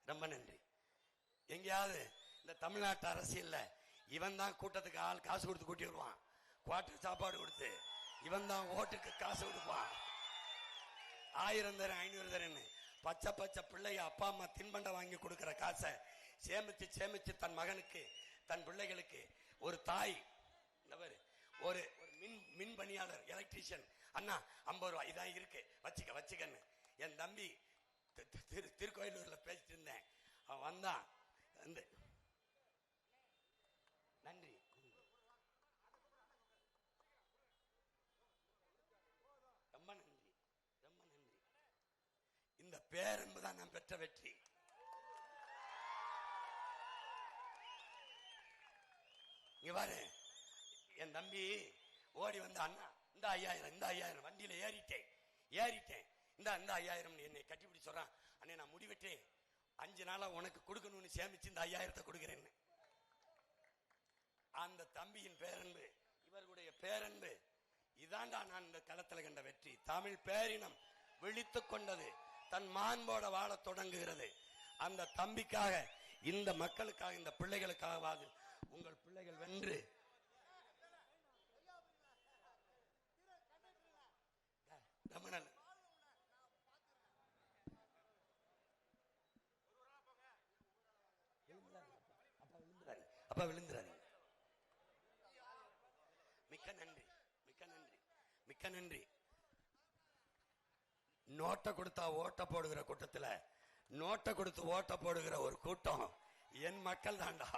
ரொம்ப நன்றி. எங்கேயாவது இந்த தமிழ்நாட்டு அரசியல்ல இவன் தான் கூட்டத்துக்கு ஆள் காசு கொடுத்து கூட்டி வருவான், குவார்டர் சாப்பாடு கொடுத்து இவன் தான் ஓட்டுக்கு காசு கொடுப்பான். 1000 தரேன் 500 தரேன்னு பச்சை பச்சை பிள்ளைய அப்பா அம்மா தின்பண்டம் வாங்கி கொடுக்கிற காசை சேமிச்சு சேமிச்சு தன் மகனுக்கு தன் பிள்ளைகளுக்கு ஒரு தாய் ஒரு மின் பணியாளர் எலக்ட்ரீஷியன் அண்ணா 50 ரூபாய் இதான் இருக்கு வச்சுக்கன்னு என் தம்பி திருக்கோயிலூர்ல பேசிட்டு இருந்தேன். அவன் வந்தான் வந்து நன்றி ரொம்ப நன்றி ரொம்ப நன்றி. இந்த பேரன்புதான் நான் பெற்ற வெற்றி. இங்க பாரு, என் தம்பி ஓடி வந்து அண்ணா இந்த 5000 வண்டியில ஏறிட்டேன் இந்த 5000 என்னை கட்டிப்பிடி சொல்றான். அண்ணே நான் முடிவெட்டே 5 நாளா உனக்கு கொடுக்கணும்னு சேமிச்சு இந்த 5000 கொடுக்கிறேன்னு. அந்த தம்பியின் பேரன்பு, இவர்களுடைய பேரன்பு, இதாண்டா நான் இந்த களத்தில் கண்ட வெற்றி. தமிழ் பேரினம் விழித்துக் கொண்டது, தன் மாண்போட வாழ தொடங்குகிறது. அந்த தம்பிக்காக, இந்த மக்களுக்காக, இந்த பிள்ளைகளுக்காகவாது உங்கள் பிள்ளைகள் வென்று ரமணன் அப்பா விழுந்துறாரு. மிக்க நன்றி மிக்க நன்றி மிக்க நன்றி. நோட்டை கொடுத்தா ஓட்ட போடுகிற கூட்டத்தில் நோட்டை கொடுத்து ஓட்ட போடுகிற ஒரு கூட்டம் என் மக்கள் தாண்டா.